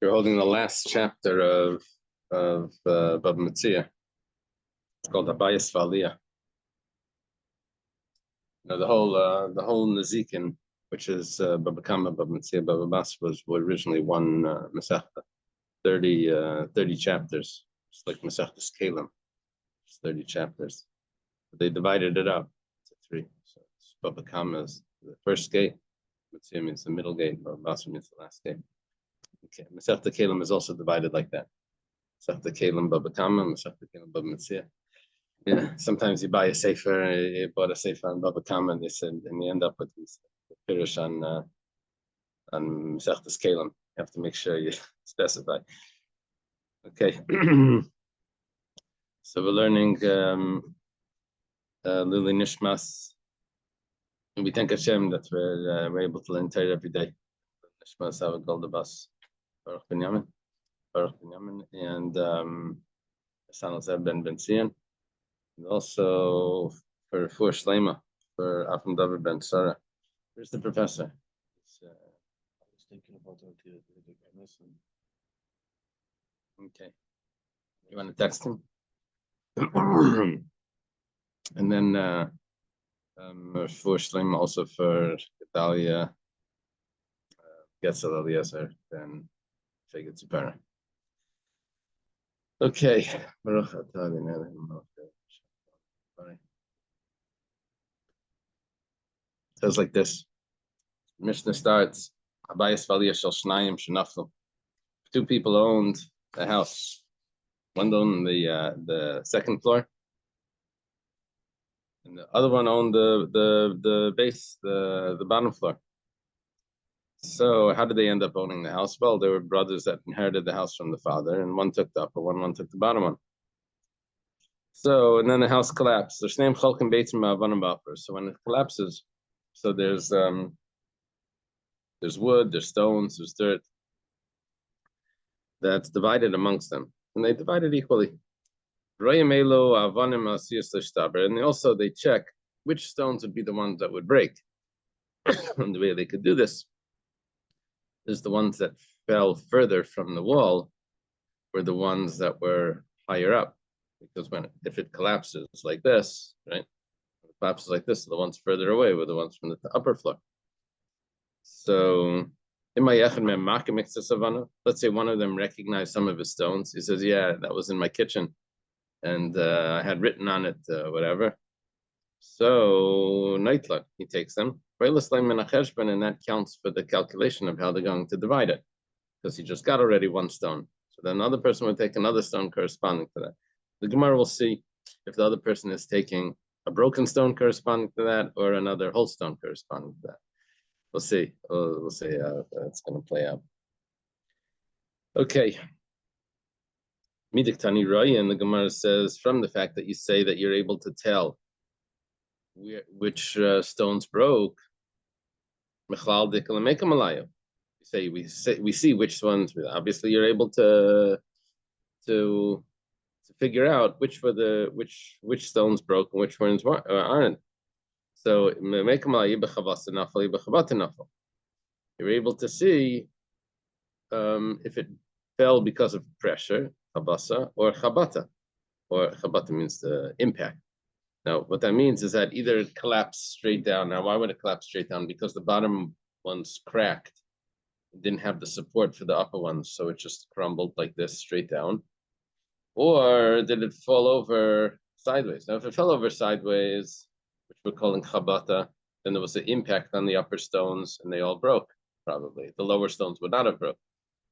We're holding the last chapter of Bab Metzia. It's called Abayas Valiyah. The whole Nazikin, which is Baba Kama, Bab Metzia, Baba Bas, was originally one Masechta, 30 chapters. It's like Masechtas Kalim, it's 30 chapters. But they divided it up to 3. So Baba Kama is the first gate, Metzia means the middle gate, Baba Bas means the last gate. Okay, Masechta Kalim is also divided like that. Masechta Kalim Baba Kama, Masechta Kalim Baba Metzia. Yeah, sometimes you buy a sefer, you bought a sefer on Baba Kama, and they said, and you end up with this pirush on Masechtas Kalim. You have to make sure you specify. Okay, so we're learning Lili Nishmas, and we thank Hashem that we're able to learn Torah every day. Nishmas have a Goldabas, Baruch Binyamin, and Sanal Zeb Ben Zion. And also for Shlema, for Afam David Ben Sarah. Where's the professor? I was thinking about the okay. You want to text him? And then for Shlema, also for Italia, Getzel Eliezer, then Fegit Zipara. Okay. It says like this. Mishnah starts. Abayas Valiyah Shel Shnayim Shenaflu. 2 people owned the house. One owned the second floor, and the other one owned the base, the bottom floor. So how did they end up owning the house? Well, they were brothers that inherited the house from the father, and one took the upper one took the bottom one. So, and then the house collapsed. There's name Chalkim Beitzim Ma'avanim Ba'afer. So when it collapses, so there's wood, there's stones, there's dirt that's divided amongst them, and they divide it equally. And also they check which stones would be the ones that would break. And the way they could do this is the ones that fell further from the wall were the ones that were higher up. Because if it collapses like this, right? If it collapses like this, the ones further away were the ones from the upper floor. So, let's say one of them recognized some of his stones. He says, "Yeah, that was in my kitchen, and I had written on it whatever." So, Naitla, he takes them, and that counts for the calculation of how they're going to divide it, because he just got already one stone. So then another person would take another stone corresponding to that. The Gemara will see if the other person is taking a broken stone corresponding to that or another whole stone corresponding to that. We'll see. We'll see how that's going to play out. Okay. Midik Tani Roy, and the Gemara says, from the fact that you say that you're able to tell which stones broke, Mechlal Dikal Mekam Alayo. We see which ones. Obviously, you're able to figure out which stones broke and which ones aren't. So you're able to see if it fell because of pressure, chabasa, or chabata. Or chabata means the impact. Now, what that means is that either it collapsed straight down. Now, why would it collapse straight down? Because the bottom ones cracked. It didn't have the support for the upper ones, so it just crumbled like this straight down. Or did it fall over sideways? Now, if it fell over sideways, which we're calling chabata, then there was an impact on the upper stones, and they all broke, probably. The lower stones would not have broke.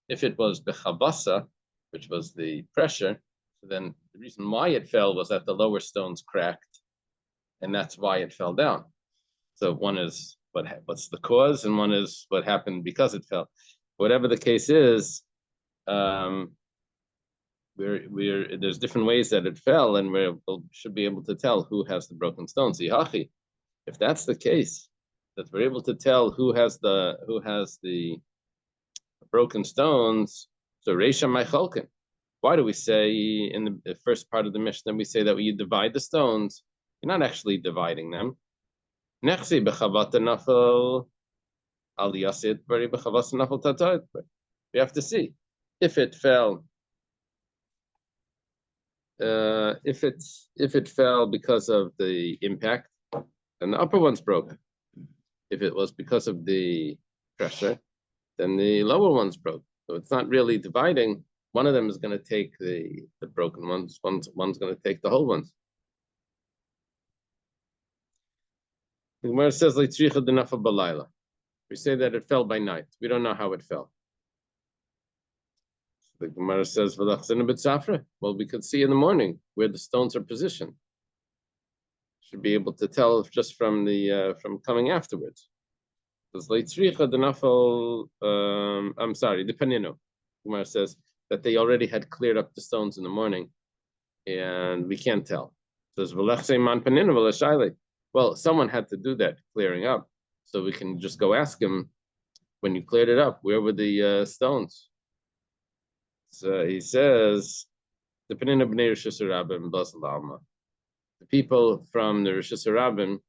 If it was the chabasa, which was the pressure, then the reason why it fell was that the lower stones cracked, and that's why it fell down. So one is what's the cause, and one is what happened because it fell. Whatever the case is, there's different ways that it fell, and we should be able to tell who has the broken stones. If that's the case, that we're able to tell who has the broken stones, so Reisha Maicholkin. Why do we say in the first part of the Mishnah we say that when you divide the stones, you're not actually dividing them? We have to see. if it fell, if it fell because of the impact, then the upper one's broken. If it was because of the pressure, then the lower one's broke. So it's not really dividing. One of them is going to take the broken ones. One's going to take the whole ones. The Gemara says, we say that it fell by night. We don't know how it fell. The Gemara says, well, we could see in the morning where the stones are positioned. Should be able to tell just from from coming afterwards. I'm sorry, the Panino. Gemara says that they already had cleared up the stones in the morning, and we can't tell. It says, well, someone had to do that clearing up, so we can just go ask him, when you cleared it up, where were the stones? So he says, the Panina B'nei Rosh Hashanah Alma. The people from the Rosh Hashanah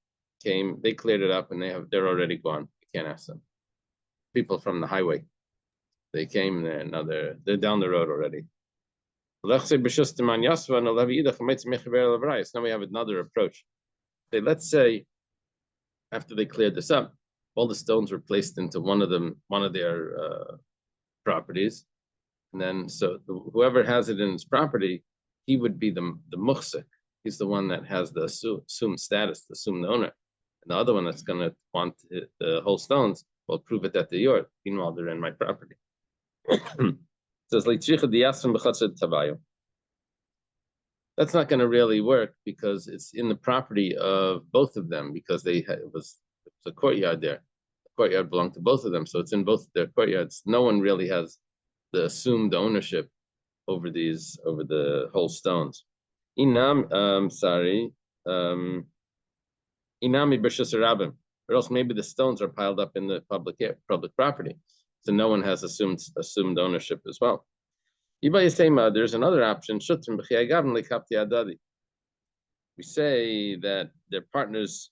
came, they cleared it up, and they're already gone. You can't ask them. People from the highway, they came there, now they're down the road already. Now we have another approach. Let's say after they cleared this up, all the stones were placed into one of their properties, and then so whoever has it in his property, he would be the muhsik. He's the one that has the assumed status, the assumed owner, and the other one that's going to want the whole stones will prove it that they're yours. Meanwhile, they're in my property. It says that's not going to really work because it's in the property of both of them, because it was a courtyard there. The courtyard belonged to both of them, so it's in both their courtyards. No one really has the assumed ownership over the whole stones. Inami b'rshus harabim, or else maybe the stones are piled up in the public property, so no one has assumed ownership as well. There's another option. We say that they're partners,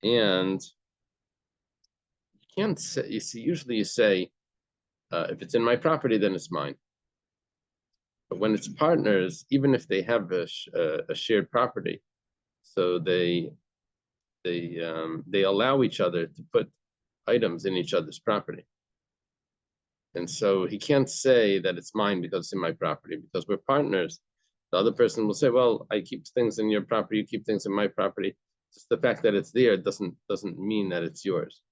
and you can't say. Usually you say, if it's in my property, then it's mine. But when it's partners, even if they have a shared property, so they allow each other to put items in each other's property. And so he can't say that it's mine because it's in my property, because we're partners. The other person will say, well, I keep things in your property, you keep things in my property. Just the fact that it's there doesn't mean that it's yours.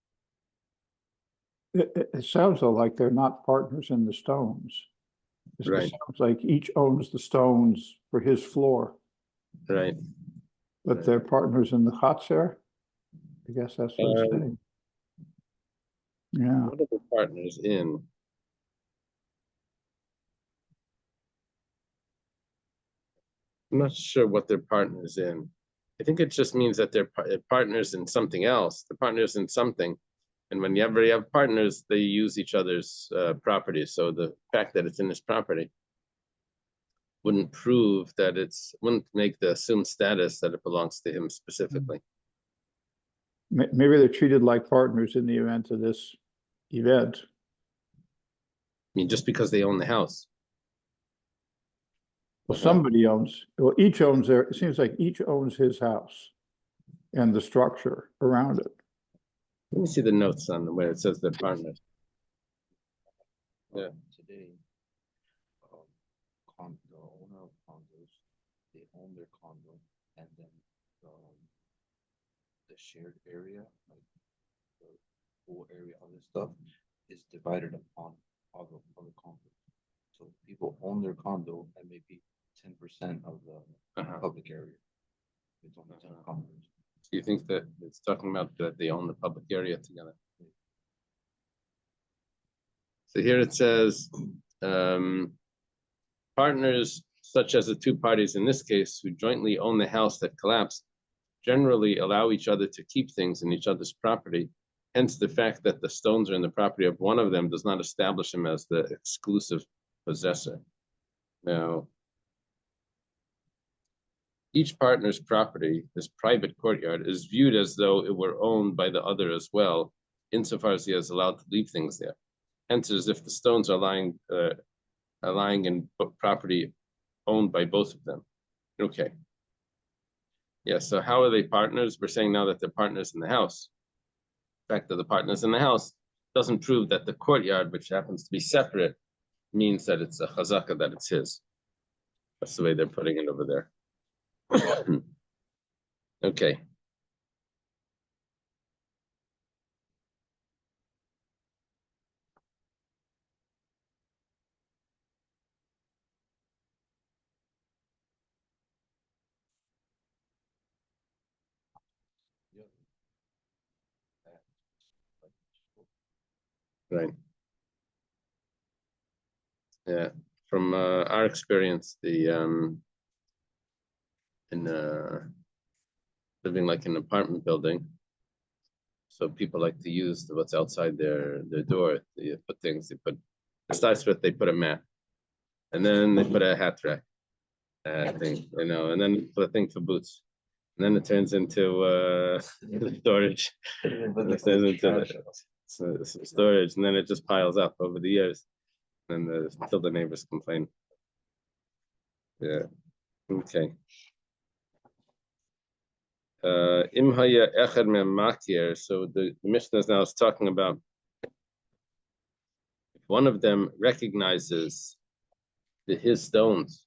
It sounds like they're not partners in the stones. Right. It sounds like each owns the stones for his floor. Right. But they're partners in the Chatzar? I guess that's what it's saying. Yeah. What are the partners in? I'm not sure what they're partners in. I think it just means that they're partners in something else. They're partners in something. And whenever you have partners, they use each other's properties. So the fact that it's in his property wouldn't prove that wouldn't make the assumed status that it belongs to him specifically. Maybe they're treated like partners in the event of this event. I mean, just because they own the house. Well, somebody owns, well, each owns it seems like each owns his house and the structure around it. Let me see the notes on where it says they're partners. Yeah. Today, the owner of condos, they own their condo, and then the shared area, like the pool area, other stuff, is divided upon other condos. So people own their condo and maybe 10% of the public area. It's only 10 condos. Do you think that it's talking about that they own the public area together? So here it says, partners such as the two parties in this case who jointly own the house that collapsed generally allow each other to keep things in each other's property. Hence, the fact that the stones are in the property of one of them does not establish him as the exclusive possessor. Now, each partner's property, this private courtyard, is viewed as though it were owned by the other as well, insofar as he is allowed to leave things there. enters if the stones are lying in property owned by both of them. Okay. Yeah, so how are they partners? We're saying now that they're partners in the house. The fact that the partners in the house doesn't prove that the courtyard, which happens to be separate, means that it's a chazaka, that it's his. That's the way they're putting it over there. Okay. Right. Yeah. From our experience, in living like in an apartment building, so people like to use what's outside their door. They put things. They put. It starts with they put a mat, and then they put a hat rack thing, and then put a thing for boots. And then it turns into storage. It turns into some storage, and then it just piles up over the years, and until the neighbors complain. Yeah. Okay. Imhaya echad me'makir. So the Mishnah is now talking about if one of them recognizes his stones.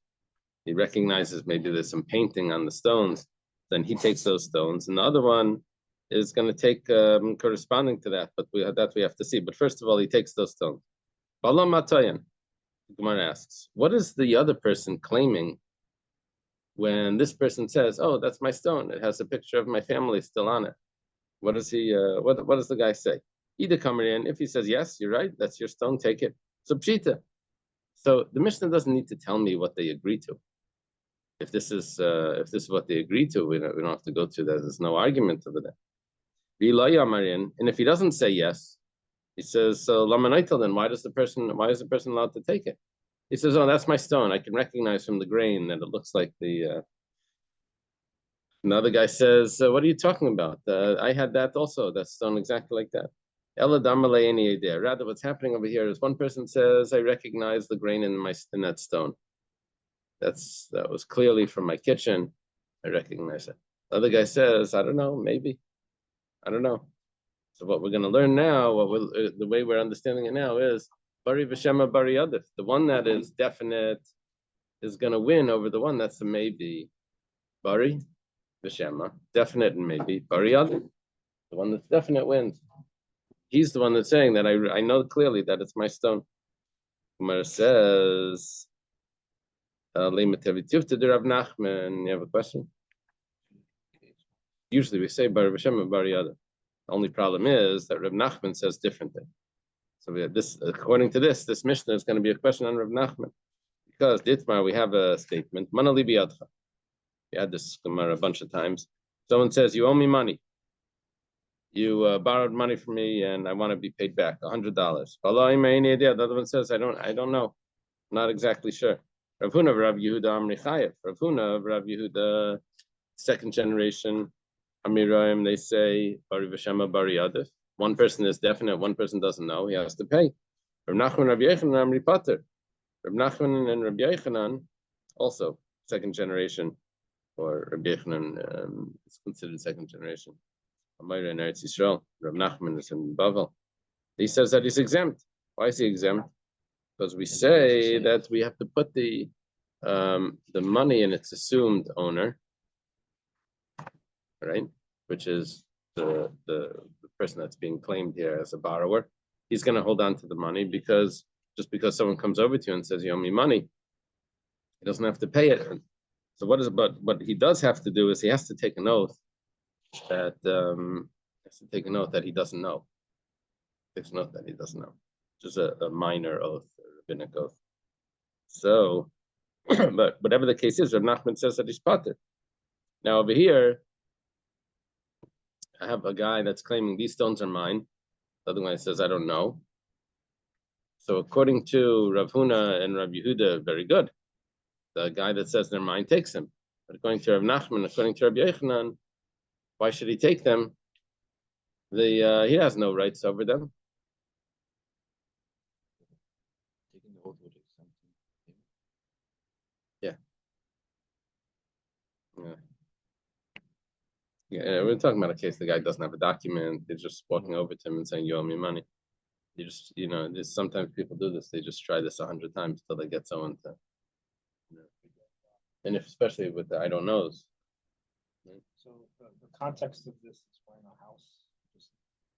He recognizes maybe there's some painting on the stones, then he takes those stones, and the other one is going to take corresponding to that, but we have to see. But first of all, he takes those stones. Bala Matayan, Gemara asks, what is the other person claiming when this person says, "Oh, that's my stone. It has a picture of my family still on it"? What does he? What does the guy say? Either come in. If he says yes, you're right. That's your stone. Take it. So pshita. So the Mishnah doesn't need to tell me what they agree to. If this is what they agree to, we don't have to go to that. There's no argument over that. And if he doesn't say yes, he says, "So lamanaitel, then why is the person allowed to take it?" He says, "Oh, that's my stone. I can recognize from the grain that it looks like the." Another guy says, "What are you talking about? I had that also. That stone exactly like that." Rather, what's happening over here is one person says, "I recognize the grain in that stone. That was clearly from my kitchen. I recognize it." The other guy says, "I don't know, maybe. I don't know." So what we're going to learn now, the way we're understanding it now is Bari V'Shema Bari Adif. The one that is definite is going to win over the one that's a maybe. Bari V'Shema, definite and maybe. Bari Adif. The one that's definite wins. He's the one that's saying that I know clearly that it's my stone. Gemara says, to the Rav Nachman. You have a question? Usually we say Bari V'Shema and Bari Adif. The only problem is that Rav Nachman says differently. So we have this, according to this Mishnah is going to be a question on Rav Nachman. Because Ditmar, we have a statement, Manali biyadcha. We had this Gemara a bunch of times. Someone says, "You owe me money. You borrowed money from me and I want to be paid back, $100. The other one says, I don't know. I'm not exactly sure. Rav Huna Rav Yehuda Amri Chayev. Rav Huna Rav Yehuda, second generation Amiraim, they say Bari V'Shema Bari Adif. One person is definite, one person doesn't know, he has to pay. Rav Nachman Rav Yechanan Amri Pater. Rav Nachman and Rav Yechanan, also second generation, or Rav Yechanan is considered second generation. Amayra in Eretz Yisrael, Rav Nachman is in Bavel. He says that he's exempt. Why is he exempt? Because we say that we have to put the money in its assumed owner, right? Which is the person that's being claimed here as a borrower. He's going to hold on to the money because just because someone comes over to you and says you owe me money, he doesn't have to pay it. So what he does have to do is he has to take an oath that he doesn't know. Takes an oath that he doesn't know. Just a minor oath, a rabbinic oath. So, but whatever the case is, Rav Nachman says that he's pater. Now over here, I have a guy that's claiming these stones are mine. The other guy says, I don't know. So according to Rav Huna and Rav Yehuda, very good. The guy that says they're mine takes them. But according to Rav Nachman, according to Rav Yechanan, why should he take them? He has no rights over them. Yeah, we're talking about a case the guy doesn't have a document. They're just walking over to him and saying, "You owe me money." You just, there's sometimes people do this. They just try this 100 times till they get someone to, and if, especially with the I don't knows. So the context of this is when a house just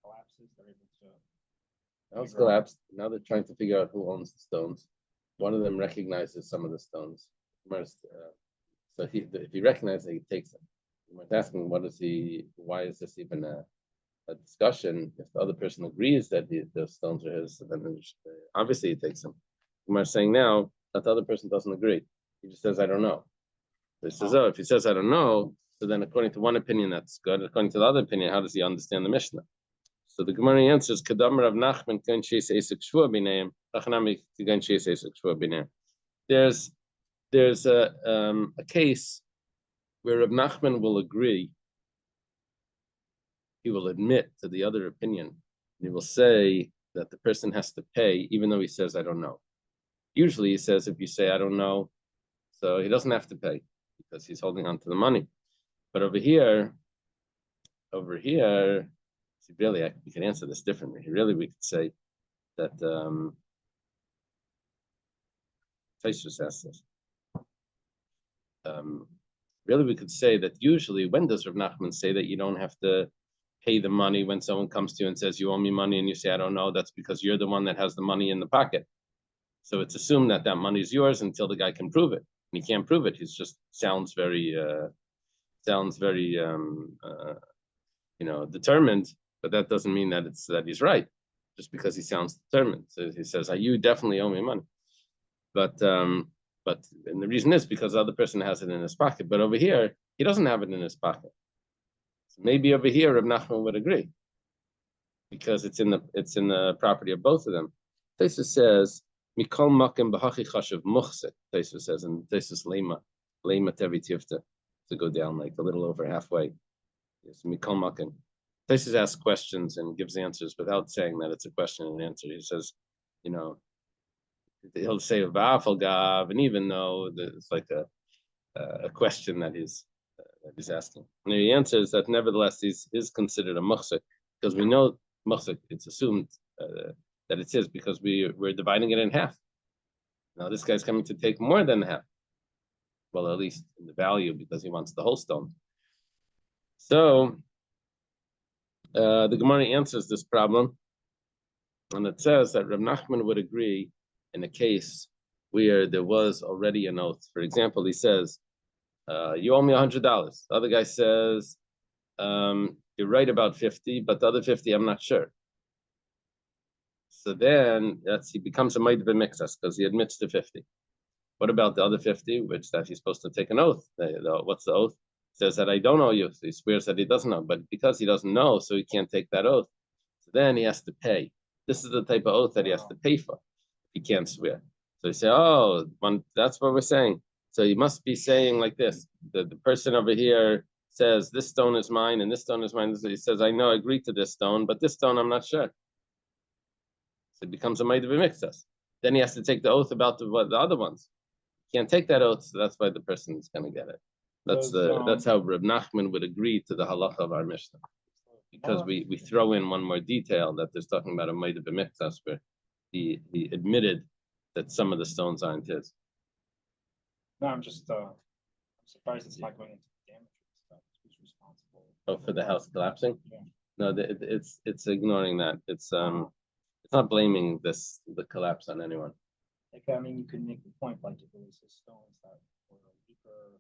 collapses, they're able to. House collapsed. Now they're trying to figure out who owns the stones. One of them recognizes some of the stones. So if he recognizes it, he takes them. You might ask him, why is this even a discussion? If the other person agrees that the stones are his, then obviously he takes them. You are saying now that the other person doesn't agree. He just says, I don't know. So he says, oh, if he says, I don't know, so then according to one opinion, that's good. According to the other opinion, how does he understand the Mishnah? So the Gemara answers, Kadam Rav Nachman kan sheis esek shvua b'neim, Rachanami kan sheis esek shvua b'neim. There's a case where Rav Nachman will agree. He will admit to the other opinion, and he will say that the person has to pay, even though he says, I don't know. Usually he says, if you say, I don't know, so he doesn't have to pay because he's holding on to the money. But over here, see, really, we can answer this differently. Really, we could say that Taisus asked this. Really, we could say that usually, when does Rav Nachman say that you don't have to pay the money when someone comes to you and says, you owe me money, and you say, I don't know, that's because you're the one that has the money in the pocket. So it's assumed that that money is yours until the guy can prove it. And he can't prove it. He's just sounds very determined, but that doesn't mean that he's right, just because he sounds determined. So he says, you definitely owe me money. But and the reason is because the other person has it in his pocket. But over here, he doesn't have it in his pocket. So maybe over here, Rav Nachman would agree, because it's in the property of both of them. Taisus says, Mikol makim b'hachi chashav muchsek. Taisus says, and Taisus lema tevi tifta, to go down like a little over halfway. Yes, Mikol makim. Taisus asks questions and gives answers without saying that it's a question and answer. He says, he'll say va'afal gav, and even though it's like a question that he's asking, and he answers that nevertheless is considered a muchsek, because we know muchsek, it's assumed that it's his because we're dividing it in half. Now this guy's coming to take more than half. Well, at least in the value, because he wants the whole stone. So the Gemara answers this problem, and it says that Rav Nachman would agree in a case where there was already an oath. For example, he says, you owe me $100. The other guy says, you're right about 50, but the other 50, I'm not sure. So then he becomes a maid of a mixas because he admits to 50. What about the other 50, which that he's supposed to take an oath? What's the oath? He says that I don't owe you. So he swears that he doesn't know, but because he doesn't know, so he can't take that oath. So then he has to pay. This is the type of oath that he has to pay for. He can't swear. So you say, that's what we're saying. So you must be saying like this. The person over here says, this stone is mine and this stone is mine. He says, I know, I agree to this stone, but this stone, I'm not sure. So it becomes a maid of a mixas. Then he has to take the oath about the other ones. He can't take that oath, so that's why the person is going to get it. That's how Reb Nachman would agree to the halacha of our Mishnah. Because we throw in one more detail that there's talking about a maid of a mixas where he admitted that some of the stones aren't his. No, I'm just I'm surprised it's not going into damage stuff. Who's responsible? Oh, for the house collapsing? Yeah. No, it's ignoring that. It's not blaming the collapse on anyone. Like, I mean, you could make the point like if it was the stones that were weaker.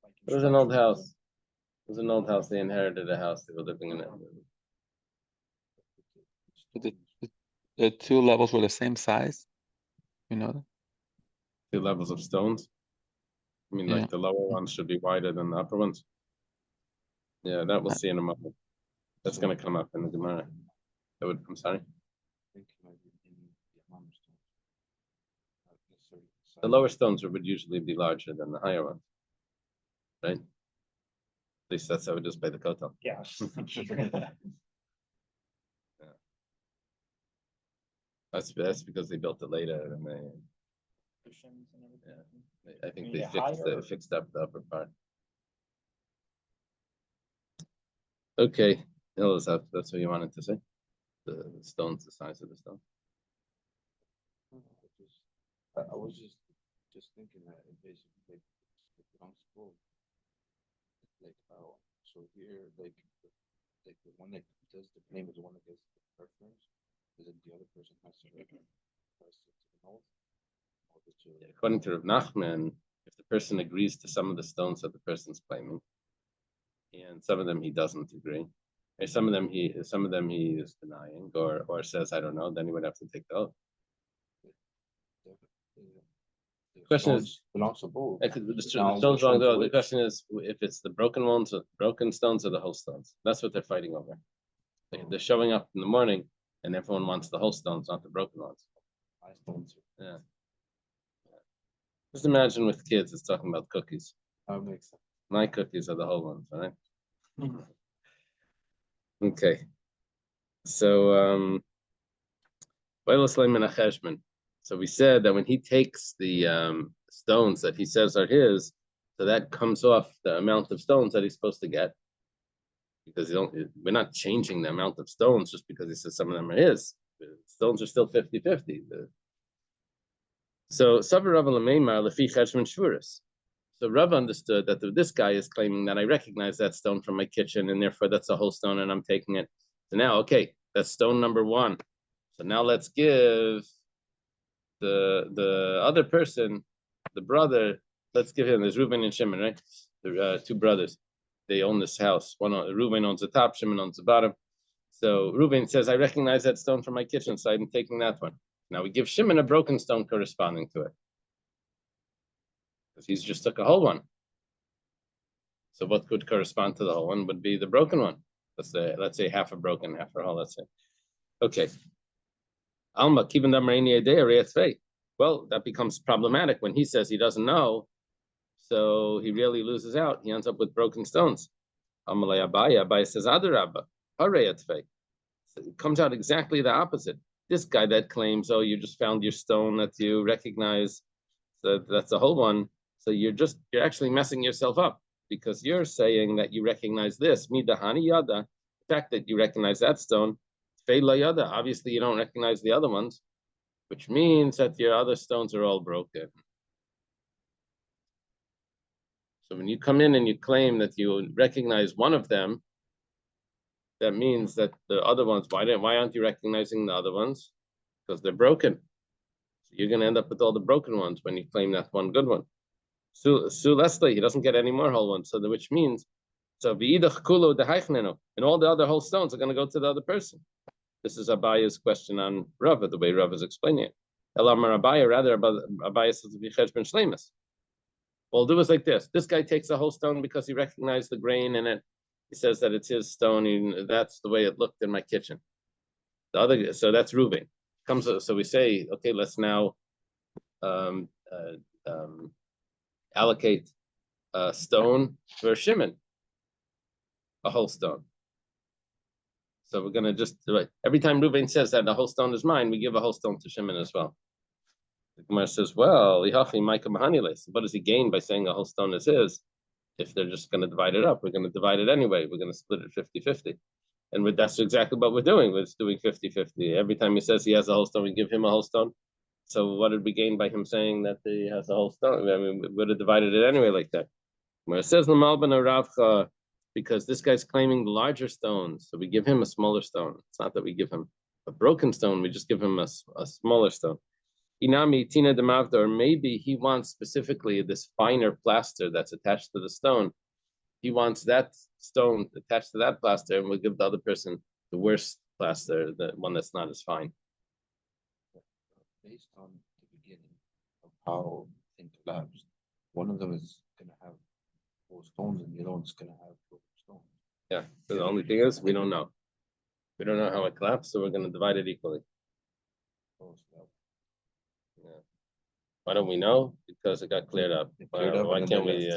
Like It was an old house. It was an old house. They inherited a house. They were living in it. The two levels were the same size. You know. 2 levels of stones. I mean, like the lower ones should be wider than the upper ones. Yeah, that we'll see in a moment. That's going to come up in the Gemara. I'm sorry. The lower stones would usually be larger than the higher ones, right? At least that's how it is by the kotel. Yeah. That's because they built it later and Cushions and everything. I think Maybe they higher? fixed up the upper part. Okay, Elizabeth, that's what you wanted to say? The stones, the size of the stone. I was just thinking that it basically like it belongs to both. Like how so here like the one that does the claim is the one that gets the preference, because then the other person has to request it to the north. Or According to Rav Nachman, if the person agrees to some of the stones that the person's claiming, and some of them he doesn't agree, and some of them he is denying or says I don't know, then he would have to take the oath. the Question is- stones belongs to both. The Now, stones which wrong one's though. The which? question is if it's the broken ones, or broken stones, or the whole stones. That's what they're fighting over. They're showing up in the morning, and everyone wants the whole stones, not the broken ones. My stones. Yeah. Just imagine with kids, it's talking about cookies. That makes sense. My cookies are the whole ones, right? Okay. So so we said that when he takes the stones that he says are his, so that comes off the amount of stones that he's supposed to get. Because we're not changing the amount of stones just because he says some of them are his. The stones are still 50-50. So So Rav understood that this guy is claiming that I recognize that stone from my kitchen, and therefore that's a whole stone, and I'm taking it. So now, okay, that's stone number one. So now let's give the other person, the brother, let's give him. There's Reuben and Shimon, right? The two brothers. They own this house. Reuben owns the top, Shimon owns the bottom. So Reuben says, I recognize that stone from my kitchen, so I'm taking that one. Now we give Shimon a broken stone corresponding to it, because he's just took a whole one. So what could correspond to the whole one would be the broken one. Let's say half a broken, half a whole. Let's say, okay. Alma kivin damarini idea. Well, that becomes problematic when he says he doesn't know, so he really loses out. He ends up with broken stones. Amalei Abaye says Adarabba, hareyatfei. It comes out exactly the opposite. This guy that claims, oh, you just found your stone that you recognize, so that's the whole one. So you're actually messing yourself up, because you're saying that you recognize this, midahani yada, the fact that you recognize that stone, fei la yada, obviously you don't recognize the other ones, which means that your other stones are all broken. So when you come in and you claim that you recognize one of them, that means that the other ones, why aren't you recognizing the other ones? Because they're broken. So you're going to end up with all the broken ones when you claim that one good one. Su Leslie, he doesn't get any more whole ones. So which means, so v'idach kulu dehaichnenu, and all the other whole stones are going to go to the other person. This is Abaya's question on Rava, the way Rava is explaining it. Elamar Abaya, rather Abaya says v'chej ben shleimus. Well, do is like this. This guy takes a whole stone because he recognized the grain in it. He says that it's his stone, and that's the way it looked in my kitchen. The other, so that's Reuben. So we say, okay, let's now allocate a stone for Shimon, a whole stone. So we're gonna just do it. Every time Reuben says that the whole stone is mine, we give a whole stone to Shimon as well. The Gemara says, well, what does he gain by saying a whole stone is his? If they're just going to divide it up, we're going to divide it anyway. We're going to split it 50-50. And that's exactly what we're doing. We're just doing 50-50. Every time he says he has a whole stone, we give him a whole stone. So what did we gain by him saying that he has a whole stone? I mean, we would have divided it anyway like that. Where it says because this guy's claiming the larger stones, so we give him a smaller stone. It's not that we give him a broken stone, we just give him a smaller stone. Inami Tina de Mavda, or maybe he wants specifically this finer plaster that's attached to the stone. He wants that stone attached to that plaster, and we'll give the other person the worst plaster, the one that's not as fine. Based on the beginning of how things collapsed, one of them is going to have 4 stones, and the other one's going to have 4 stones. Yeah, so the only thing is we don't know. We don't know how it collapsed, so we're going to divide it equally. Yeah. Why don't we know? Because it got cleared up. Why can't we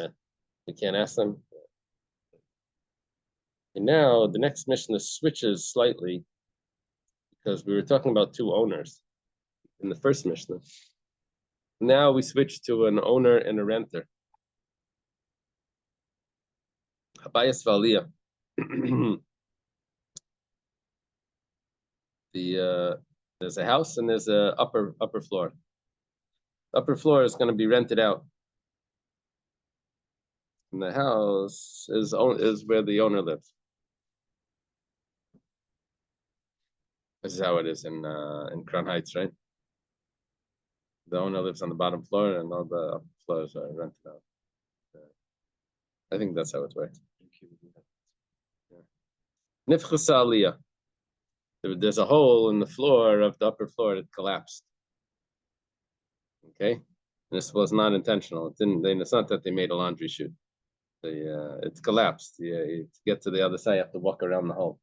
can't ask them? And now the next Mishnah switches slightly, because we were talking about 2 owners in the first Mishnah. Now we switch to an owner and a renter. Abayas Valiyah. there's a house and there's a upper floor. Upper floor is going to be rented out. And the house is where the owner lives. This is how it is in Crown Heights, right? The owner lives on the bottom floor and all the upper floors are rented out. I think that's how it works. Nifchusa aliyah. There's a hole in the floor of the upper floor that collapsed. Okay, this was not intentional. It's not that they made a laundry chute. It's collapsed. To get to the other side, you have to walk around the hole.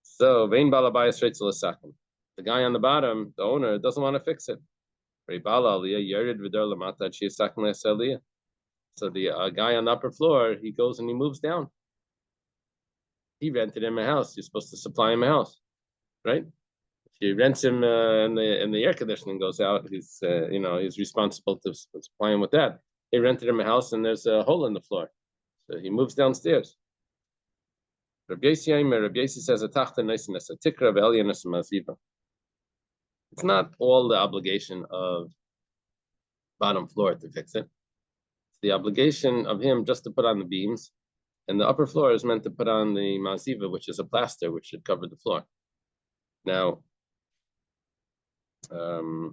So vein balabayas reitzel asakim. The guy on the bottom, the owner, doesn't want to fix it. So the guy on the upper floor, he goes and he moves down. He rented him a house. You're supposed to supply him a house, right? If you rent him and the air conditioning goes out, he's he's responsible to supply him with that. He rented him a house and there's a hole in the floor, so he moves downstairs. Rabbi Yossi says a tikra of elyanis maziva. It's not all the obligation of bottom floor to fix it. It's the obligation of him just to put on the beams, and the upper floor is meant to put on the maziva, which is a plaster which should cover the floor. Now, there's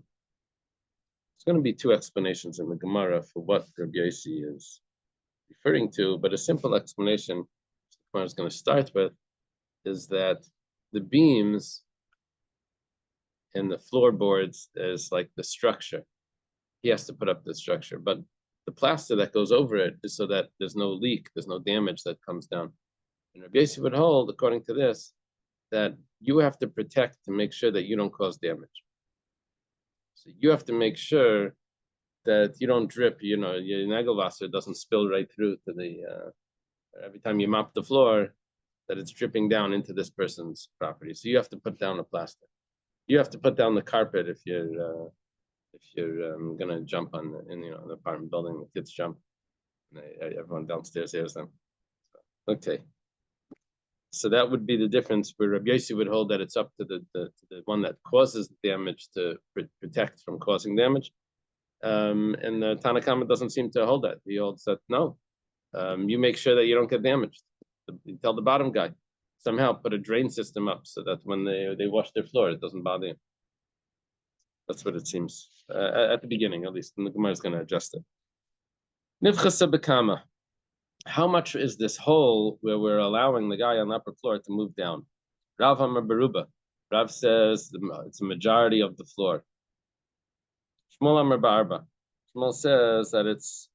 going to be two explanations in the Gemara for what Rabbi Yossi is referring to, but a simple explanation the Gemara is going to start with is that the beams and the floorboards is like the structure. He has to put up the structure, but the plaster that goes over it is so that there's no leak, there's no damage that comes down. And Rabbi Yossi would hold, according to this, that you have to protect to make sure that you don't cause damage. So you have to make sure that you don't drip, your Nagelwasser doesn't spill right through to the, every time you mop the floor, that it's dripping down into this person's property. So you have to put down a plaster. You have to put down the carpet if you're gonna jump in an apartment building. The kids jump, and everyone downstairs hears them. Okay, so that would be the difference. Where Rabbi Yossi would hold that it's up to the one that causes the damage to protect from causing damage, and the Tanna Kama doesn't seem to hold that. He holds that no, you make sure that you don't get damaged. You tell the bottom guy somehow put a drain system up so that when they wash their floor, it doesn't bother you. That's what it seems at the beginning, at least. And the Gemara is going to adjust it. Nifchasa bekama. How much is this hole where we're allowing the guy on the upper floor to move down? Rav Amar Beruba. Rav says it's a majority of the floor. Shmuel Amar Ba'arba. Shmuel says that it's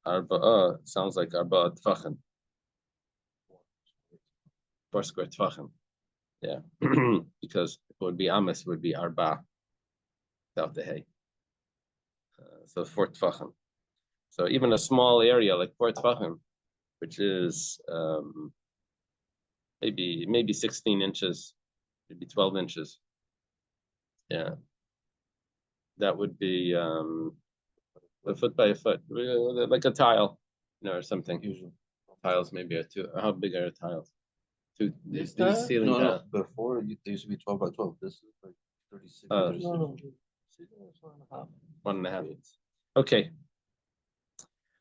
arba. Sounds like arba tfachim. 4 square tfachim. Yeah, because if it would be amas, it would be arba without the hay. So 4 tfachim. So even a small area like 4 tfachim, which is maybe 16 inches, maybe 12 inches. Yeah, that would be a foot by a foot, like a tile, or something. Usually, tiles maybe are 2. How big are tiles? These ceiling no, before they used to be 12 by 12. This is like 36. 1.5. Okay.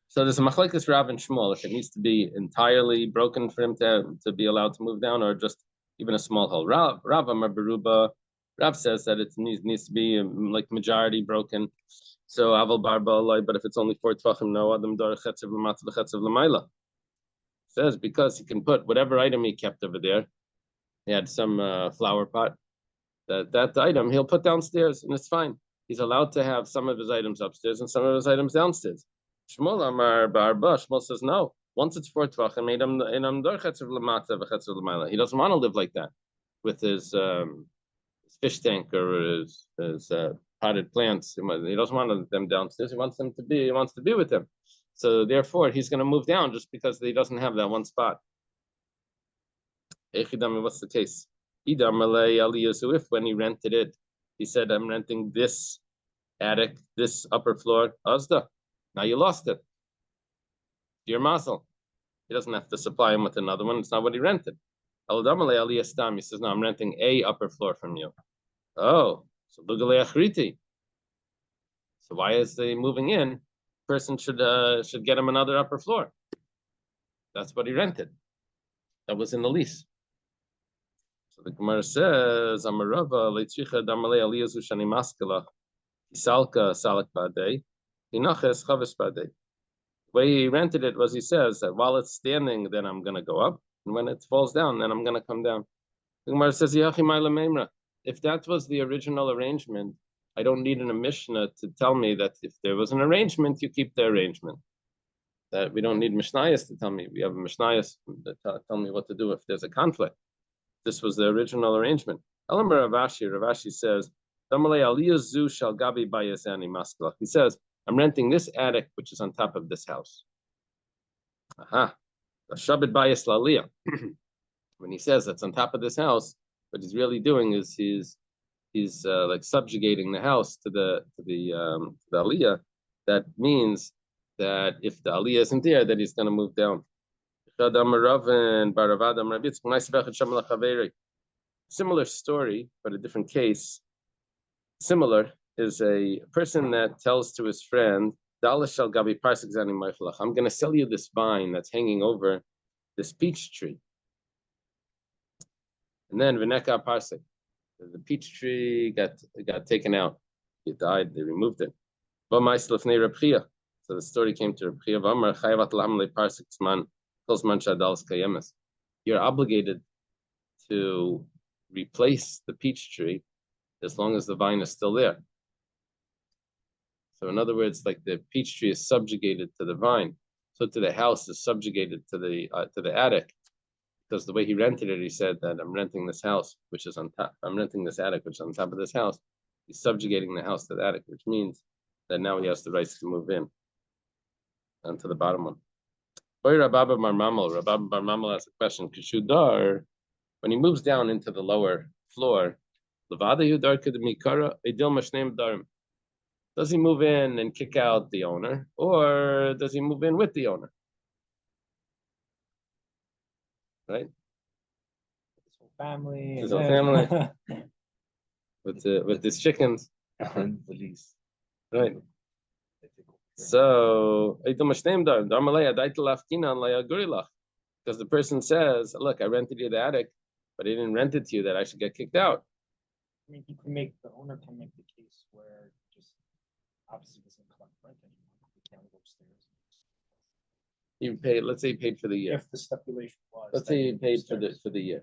So there's a machlekes Rav and Shmuel if it needs to be entirely broken for him to be allowed to move down, or just even a small hole. Rav Amar Beruba. Rav says that it needs to be like majority broken. So aval barba, but if it's only 4 tvachim, no adam dar chetzev l'matza v'chetzev l'mayla. Says because he can put whatever item he kept over there. He had some flower pot. That item he'll put downstairs, and it's fine. He's allowed to have some of his items upstairs and some of his items downstairs. Shmuel Amar Barba. Shmuel says no. Once it's 4 tvachim, he doesn't want to live like that with his fish tank or his potted plants. He doesn't want them downstairs. He wants to be with them. So therefore, he's going to move down just because he doesn't have that one spot. What's the case? If when he rented it, he said, "I'm renting this attic, this upper floor, Azda." Now you lost it. Your muscle. He doesn't have to supply him with another one. It's not what he rented. He says, no, I'm renting a upper floor from you. Oh, so Lugale Achriti. So why is he moving in? Person should get him another upper floor. That's what he rented. That was in the lease. So the Gemara says, Amarava leitricha damalei aliyazu shani maskala isalka salak badei inaches chavis badei. The way he rented it was, he says that while it's standing, then I'm going to go up, and when it falls down, then I'm going to come down. The Gemara says, if that was the original arrangement, I don't need a Mishnah to tell me that if there was an arrangement, you keep the arrangement. That we don't need Mishnayos to tell me. We have a Mishnayos that tell me what to do if there's a conflict. This was the original arrangement. Ravashi says, he says, I'm renting this attic, which is on top of this house. Aha. When he says that's on top of this house, what he's really doing is he's like subjugating the house to the aliyah. That means that if the aliyah isn't there, that he's going to move down. Similar story, but a different case. Similar is a person that tells to his friend, I'm going to sell you this vine that's hanging over this peach tree. And then Vineka Parsik, the peach tree got taken out. It died, they removed it. So the story came to Rabchia. You're obligated to replace the peach tree as long as the vine is still there. So in other words, like the peach tree is subjugated to the vine, so to the house is subjugated to the attic, because the way he rented it, he said that I'm renting this house, which is on top. I'm renting this attic, which is on top of this house. He's subjugating the house to the attic, which means that now he has the rights to move in onto the bottom one. Rabbi Bar Mamal has a question. Kishudar, when he moves down into the lower floor, does he move in and kick out the owner, or does he move in with the owner? Right? His whole family. His whole family. with his chickens. And the lease. Right. So, because the person says, look, I rented you the attic, but I didn't rent it to you, that I should get kicked out. I mean, the owner can make the case where just obviously doesn't collect rent anymore. He can't go upstairs. You paid, let's say he paid for the year. If the stipulation was. Let's say he paid for the year.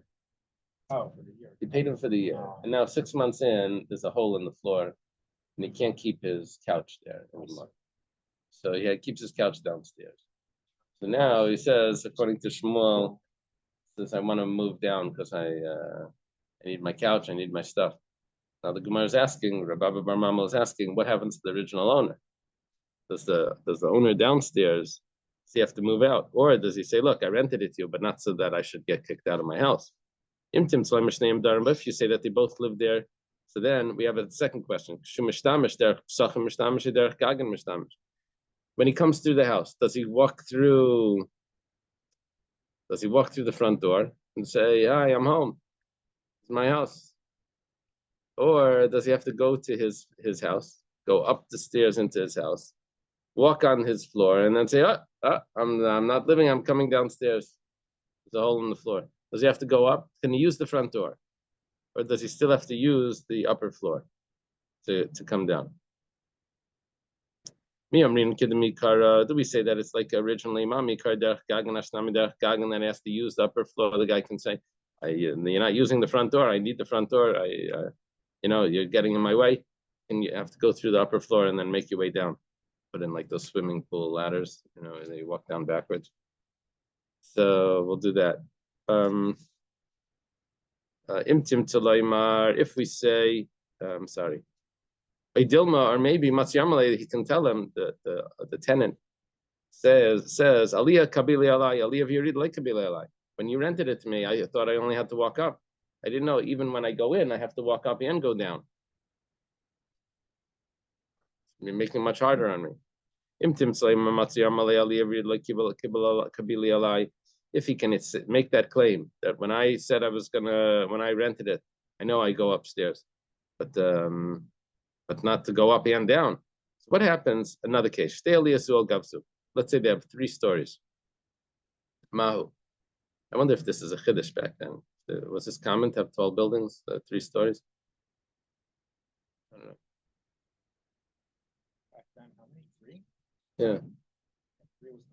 Oh, for the year. He paid him for the year. And now 6 months in, there's a hole in the floor, and he can't keep his couch there anymore. So he keeps his couch downstairs. So now he says, according to Shmuel, says, I want to move down because I need my couch, I need my stuff. Now the Gemara is asking, Rabbi Bar Mamal is asking, what happens to the original owner? Does the owner downstairs, does he have to move out? Or does he say, look, I rented it to you, but not so that I should get kicked out of my house? If you say that they both live there, so then we have a second question. When he comes through the house, does he walk through the front door and say, hi, I'm home, it's my house? Or does he have to go to his house, go up the stairs into his house, walk on his floor, and then say, I'm not living, I'm coming downstairs, there's a hole in the floor? Does he have to go up? Can he use the front door? Or does he still have to use the upper floor to come down? Do we say that it's like originally Mami Kar Derech Gagan Ashnami Derech Gagan, that has to use the upper floor? The guy can say, you're not using the front door, I need the front door, you're getting in my way, and you have to go through the upper floor and then make your way down. Put in like those swimming pool ladders, and you walk down backwards. So we'll do that. Imtim Talaymar, if we say, sorry, Dilma, or maybe Matsyamalay, he can tell him, the tenant says Aliyah Kabili Alai, Aliyah Virid like Kabili Alai. When you rented it to me, I thought I only had to walk up. I didn't know even when I go in, I have to walk up and go down. You're making it much harder on me. If he can make that claim that when I said when I rented it, I know I go upstairs, but not to go up and down. So what happens? Another case. Let's say they have 3 stories. Mahu. I wonder if this is a chiddush back then. Was this common to have tall buildings, 3 stories? I don't know. Back then, how many? 3? Yeah. 3 was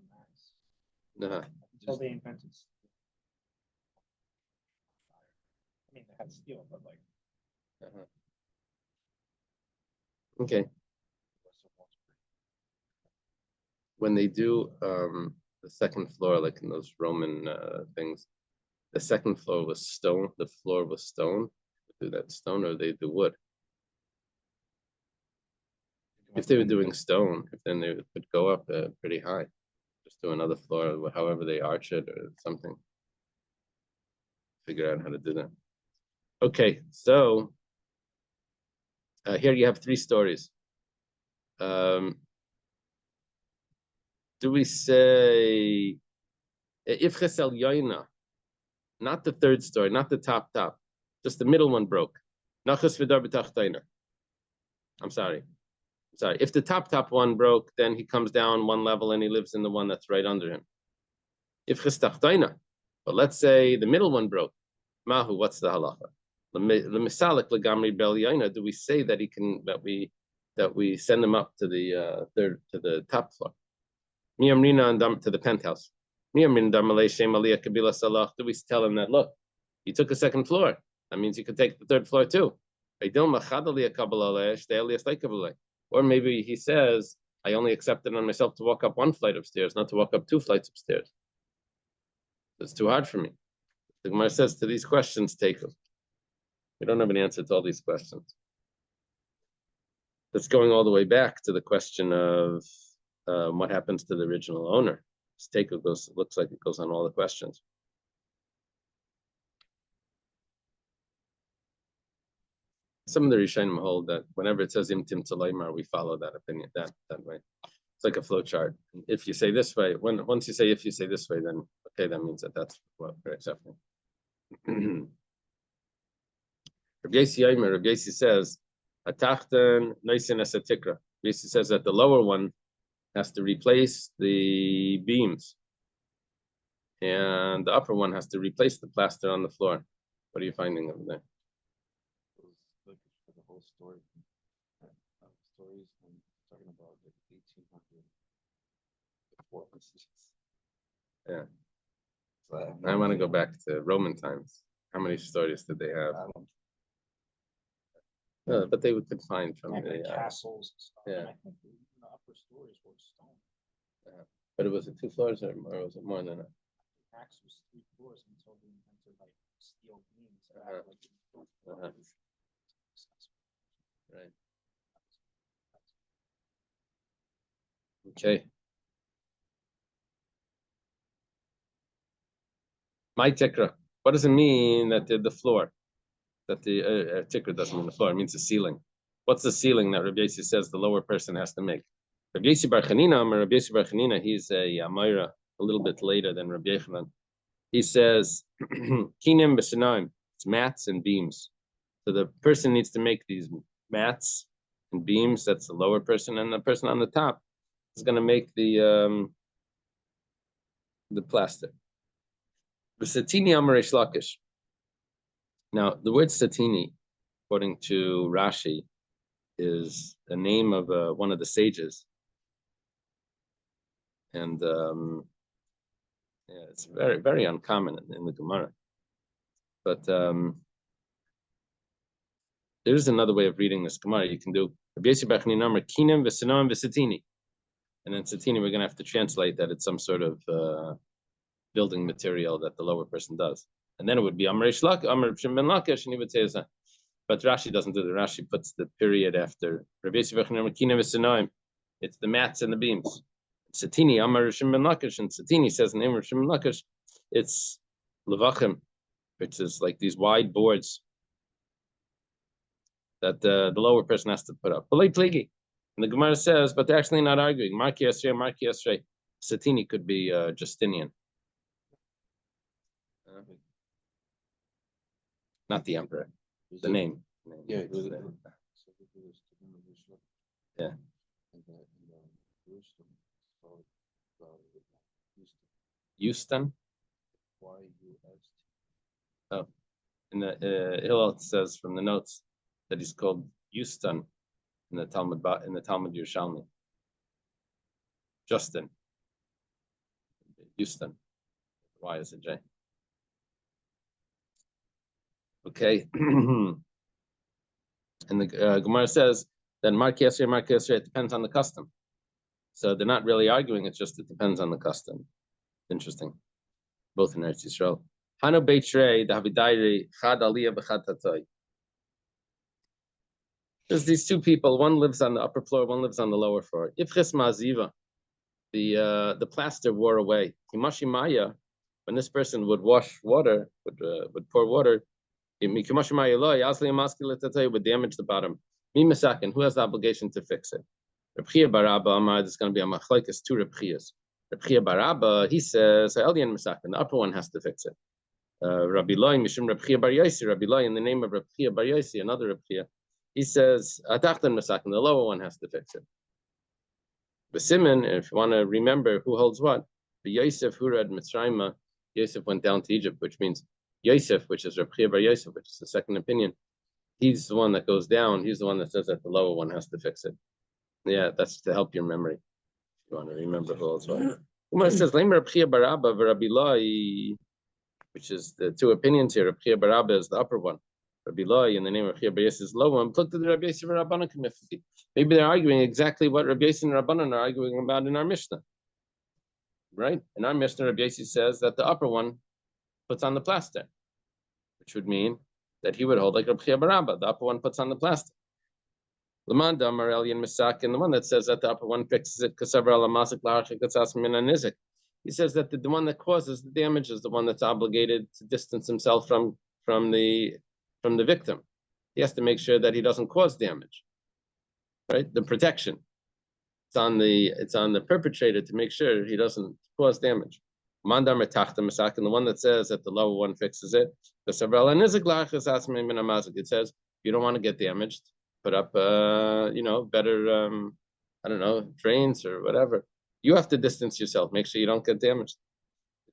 the max. Until they invented steel. I mean, they had steel, but like. Okay. When they do the second floor, like in those Roman things, the second floor was stone. The floor was stone. Do that stone, or they do wood. If they were doing stone, then they could go up pretty high. Just do another floor, however they arch it or something. Figure out how to do that. Okay, so here you have 3 stories. Do we say if chesel yoina, not the 3rd story, not the top, just the middle one broke? Nachas v'dar b'tachtainer. I'm sorry. If the top one broke, then he comes down 1 level and he lives in the one that's right under him. If chestachtaina, but let's say the middle one broke. Mahu, what's the halacha? L'misalik legamri bel yoina. Do we say that that we send him up to the top floor? Miyamrina and to the penthouse. Miyamrina damalei shem aliyah kabila salach. Do we tell him that, look, he took a 2nd floor? That means you could take the 3rd floor too. Or maybe he says, I only accepted on myself to walk up 1 flight of stairs, not to walk up 2 flights of stairs. It's too hard for me. The Gemara says to these questions, take them. We don't have an answer to all these questions. That's going all the way back to the question of what happens to the original owner. This take looks like it goes on all the questions. Some of the Rishonim hold that whenever it says imtim talaymar, we follow that opinion that way. It's like a flow chart. If you say this way, once you say if you say this way, then okay, that means that's what we're accepting. Rabbi Yossi says, "Atachten noisin es atikra." Rabbi Yossi says that the lower one has to replace the beams, and the upper one has to replace the plaster on the floor. What are you finding over there? For the whole story. Stories and talking about like 1800 performances. Yeah. So I want to go back to Roman times. How many stories did they have? But they could find from the castles and stuff. Yeah. And I think the upper stories were stone. But it was it 2 floors or was it more than that? Max was 3 floors until they invented like steel beams. Right. Okay. My tikra. What does it mean that the floor? That the tikra doesn't mean the floor. It means the ceiling. What's the ceiling that Rabbi Yossi says the lower person has to make? Rabbi Yossi Bar Chanina, he's a Amira a little bit later than Rabbi Yochanan. He says, Kinim b'shanaim. It's mats and beams. So the person needs to make these mats and beams. That's the lower person, and the person on the top is going to make the plaster. The satini amaresh lakish. Now, the word satini, according to Rashi, is the name of one of the sages, and yeah, it's very, very uncommon in the Gemara. But there's another way of reading this Gemara. You can do and then satini. We're going to have to translate that it's some sort of building material that the lower person does, and then it would be Amr Shem Ben Lakish, and he would say, but Rashi doesn't do the Rashi puts the period after. It's the mats and the beams. Satini Amr Shem Ben Lakish, and Satini says in Amr Shem Ben Lakish, it's levachim, which is like these wide boards that the lower person has to put up. And the Gemara says, but they're actually not arguing. Marki Esrei. Satini could be Justinian. Not the emperor, the name. Yeah. Yeah. Houston. Oh, in the Hillel says from the notes that he's called Houston in the Talmud Yerushalmi. Justin. Houston. Y is a J. Okay. And the Gemara says that Marki Esrei, it depends on the custom. So they're not really arguing, it's just it depends on the custom. Interesting. Both in Eretz Yisrael. Hanu Beit Shrei, the Havidayri, Chad Aliyah B'Chad Tatoi. There's these two people, one lives on the upper floor, one lives on the lower floor. Ifchis Ma'aziva, the plaster wore away. Himashi Maya, when this person would wash water, would pour water, would damage the bottom. Mimasakin, who has the obligation to fix it? Reb Chia bar Abba Amar, there's going to be a machlokes, two Reb Chias. Reb Chia bar Abba, he says, Elyon Masakin, the upper one has to fix it. Rabbi Loi, Mishum Reb Chia bar Yosi, Rabbi Loi, in the name of Reb Chia bar Yosi, another Reb Chia, he says, Atachtan Masakin, the lower one has to fix it. But Simon, if you want to remember who holds what, the Yosef who read Mitzrayim, Yosef went down to Egypt, which means Yosef, which is Reb Chia bar Yosef, which is the second opinion. He's the one that goes down. He's the one that says that the lower one has to fix it. Yeah, that's to help your memory. If you want to remember who else was. Umar says, Reb Chia bar Abba Rabbi Loi, which is the two opinions here. Reb Chia bar Abba is the upper one. Rabbi Loi, in the name of Reb Chia bar Yosef, is the lower one. Look to the Rabbi Yosef Rabbanan Kamifti. Maybe they're arguing exactly what Rabbi Yosef and Rabbanan are arguing about in our Mishnah. Right? In our Mishnah, Rabbi Yosef says that the upper one puts on the plaster, which would mean that he would hold like Reb Chia bar Abba. The upper one puts on the plaster. Lamanda Marelian Misak, and the one that says that the upper one fixes it, he says that the one that causes the damage is the one that's obligated to distance himself from the victim. He has to make sure that he doesn't cause damage. Right? The protection. It's on the perpetrator to make sure he doesn't cause damage. Mandar Metachta Misak, and the one that says that the lower one fixes it. It says you don't want to get damaged. Put up, better, drains or whatever. You have to distance yourself. Make sure you don't get damaged.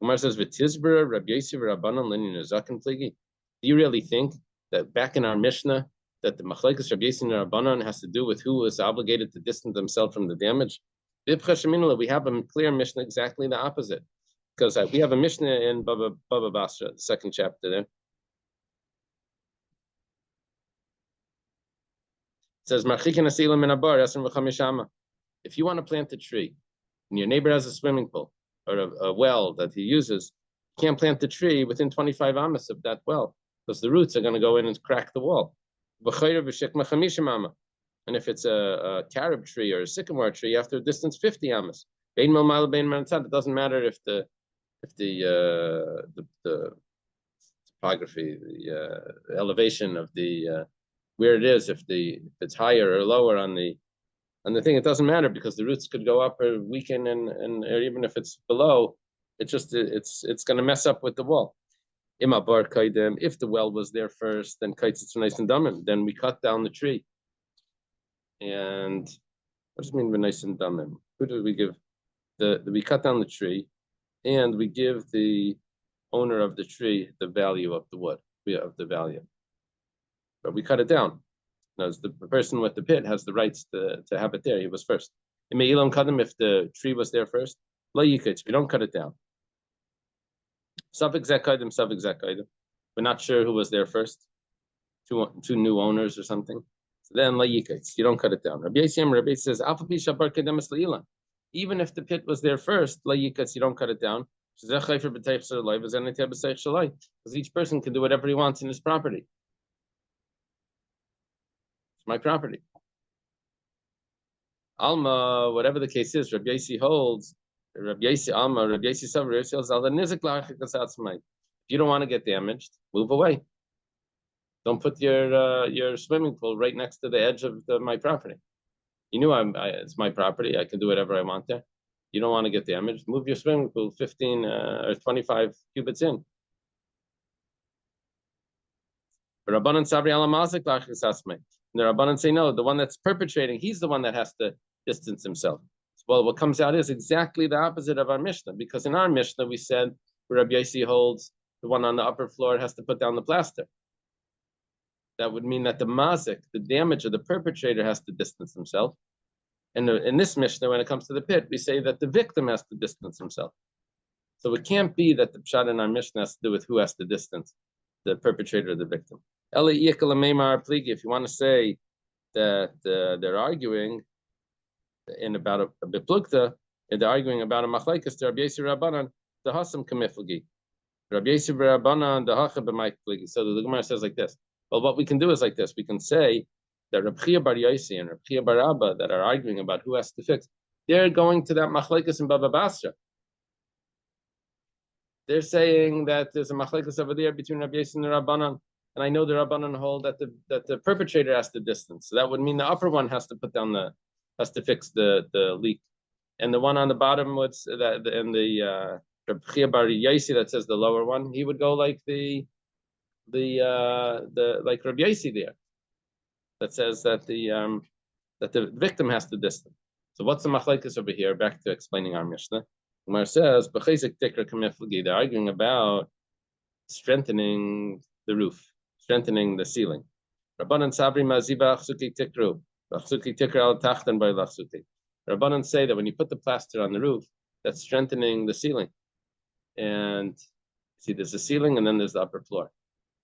Gemara says, "V'tizbera Rabbi Yosef Rabbanan Linin Zaken Pligi." Do you really think that back in our Mishnah that the machlekes Rabbi Yosef and Rabbanan has to do with who is obligated to distance themselves from the damage? We have a clear Mishnah exactly the opposite, because we have a Mishnah in Baba Basra, the second chapter there. It says, if you want to plant a tree and your neighbor has a swimming pool or a well that he uses, you can't plant the tree within 25 amas of that well because the roots are going to go in and crack the wall. And if it's a carob tree or a sycamore tree, you have to distance 50 amas. It doesn't matter if the topography, the elevation of the where it is, if it's higher or lower on the thing, it doesn't matter because the roots could go up or weaken, and or even if it's below, it's going to mess up with the wall. If the well was there first, then it's nice and dumb, then we cut down the tree. And what does it mean by nice and dumb? Who do we give we cut down the tree, and we give the owner of the tree the value of the wood, of the value. But we cut it down. Now, the person with the pit has the rights to have it there. He was first. If the tree was there first, we don't cut it down. We're not sure who was there first. Two new owners or something. So then you don't cut it down. Rabbi says, even if the pit was there first, you don't cut it down. Because each person can do whatever he wants in his property. My property. Alma, whatever the case is, Rabbi Yossi holds, Rabbi Yossi Alma, Rabbi Yossi Sav, Rabbi Yossi holds, if you don't want to get damaged, move away. Don't put your swimming pool right next to the edge of my property. You knew it's my property. I can do whatever I want there. You don't want to get damaged. Move your swimming pool 15 or 25 cubits in. Rabbanan sabri ala mazik lachis asmei. The Rabbanan say no. The one that's perpetrating, he's the one that has to distance himself. Well, what comes out is exactly the opposite of our Mishnah, because in our Mishnah we said Rabbi Yossi holds the one on the upper floor has to put down the plaster. That would mean that the mazik, the damage of the perpetrator, has to distance himself. And in this Mishnah, when it comes to the pit, we say that the victim has to distance himself. So it can't be that the pshat in our Mishnah has to do with who has to distance, the perpetrator or the victim. If you want to say that they're arguing in about a biplukta, and they're arguing about a machlekes to Rabbi Yossi Rabbanan, the hasam kamiflagi. Rabbi Yossi Rabbanan, the hacha b'ma'iflagi. So the Gemara says like this. Well, what we can do is like this. We can say that Reb Chia bar Yossi and Reb Chia bar Abba that are arguing about who has to fix, they're going to that machlekes in Baba Basra. They're saying that there's a machlekes over there between Rabbi Yossi and the Rabbanan, and I know the Rabbanan hold that the perpetrator has to distance. So that would mean the upper one has to has to fix the leak, and the one on the bottom would that and the Reb Chia bar Yossi that says the lower one, he would go like the like Rabbi Yossi there, that says that the victim has to distance. So what's the machlekes over here? Back to explaining our Mishnah. Gemara says they're arguing about strengthening the roof, strengthening the ceiling. Rabbanan sabri maziba achsuki tikru, achsuki tikru al tachten by lachsuki. Rabbanan say that when you put the plaster on the roof, that's strengthening the ceiling. And see, there's the ceiling and then there's the upper floor.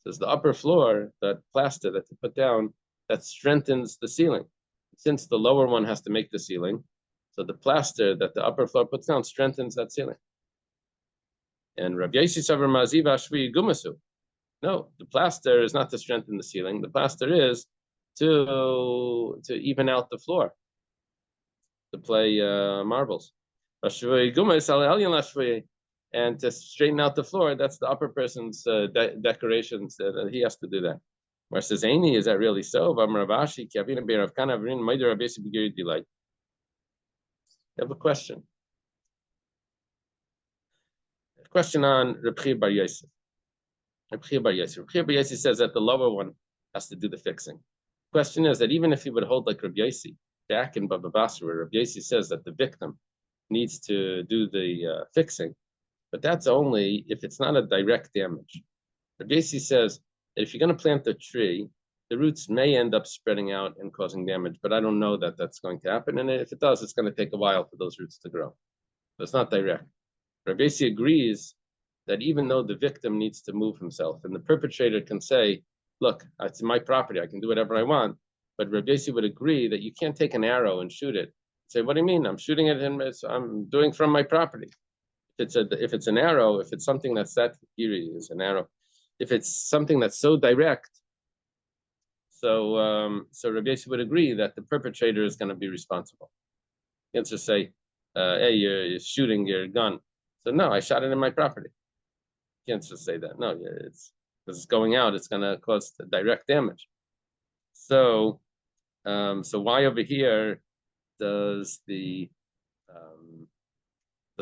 So there's the upper floor, that plaster that you put down, that strengthens the ceiling. Since the lower one has to make the ceiling, so the plaster that the upper floor puts down strengthens that ceiling. And Rabbi Yossi savar maziva shvi gumasu. No, the plaster is not to strengthen the ceiling. The plaster is to even out the floor, to play marbles. And to straighten out the floor, that's the upper person's decorations. He has to do that. Where says, Aini, is that really so? I have a question. A question on Reb Chia bar Yossi. Reb Chia bar Yossi says that the lower one has to do the fixing. The question is that even if he would hold like Reb Yossi, back in Baba Basra, where Reb Yossi says that the victim needs to do the fixing, but that's only if it's not a direct damage. Reb Yossi says that if you're going to plant a tree, the roots may end up spreading out and causing damage, but I don't know that that's going to happen. And if it does, it's going to take a while for those roots to grow. So it's not direct. Reb Yossi agrees that even though the victim needs to move himself, and the perpetrator can say, look, it's my property, I can do whatever I want, but Reb Yossi would agree that you can't take an arrow and shoot it. Say, what do you mean? I'm shooting at him, I'm doing from my property. If it's an arrow, if it's something that's that eerie is an arrow, if it's something that's so direct, so Rabbi Yossi would agree that the perpetrator is going to be responsible. You can't just say, hey, you're shooting your gun. So no, I shot it in my property. You can't just say that. No, because it's going out, it's going to cause direct damage. So why over here does the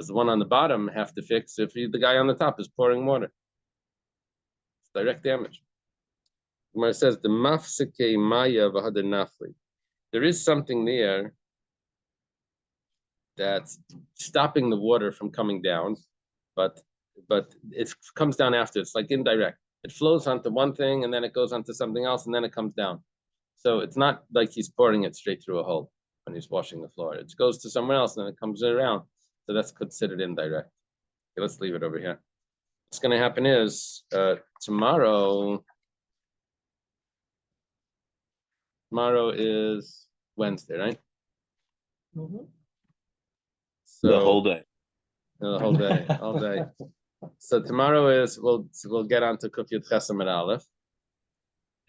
one on the bottom have to fix if the guy on the top is pouring water? It's direct damage. Gemara says the mafseke maya v'hader nafli. There is something there that's stopping the water from coming down, but it comes down after. It's like indirect. It flows onto one thing and then it goes onto something else and then it comes down. So it's not like he's pouring it straight through a hole when he's washing the floor. It goes to somewhere else and then it comes around. So that's considered indirect. Okay, let's leave it over here. What's going to happen is tomorrow is Wednesday, right? Mm-hmm. So The whole day. the whole day, all day. So tomorrow is we'll get on to Kuf Yud Chesam and Aleph,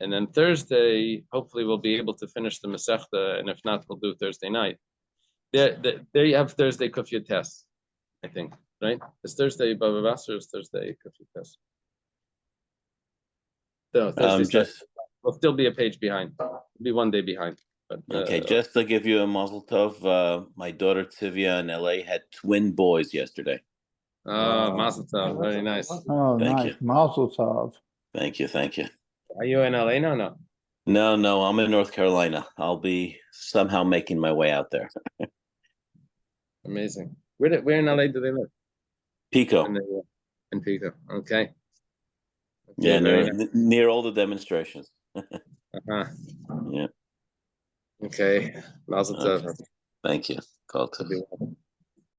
and then Thursday hopefully we'll be able to finish the Masechta, and if not, we'll do Thursday night. There you have Thursday Kuf Yud Tes, I think, right? Is Thursday Bava Basra or is Thursday Kuf Yud Tes? No, Thursday. Just We'll still be a page behind. We'll be one day behind. But, Okay, just to give you a mazel tov, my daughter Tivia in LA had twin boys yesterday. Mazel tov, very nice. Oh, Thank nice. you. Mazel tov. Thank you, thank you. Are you in LA now? No. No, I'm in North Carolina. I'll be somehow making my way out there. Amazing. Where in LA do they live? Pico. In Pico. Okay. Yeah, very near all the demonstrations. Uh-huh. Yeah. Okay. Mazel tov. Okay. Thank you. Call Be to. well.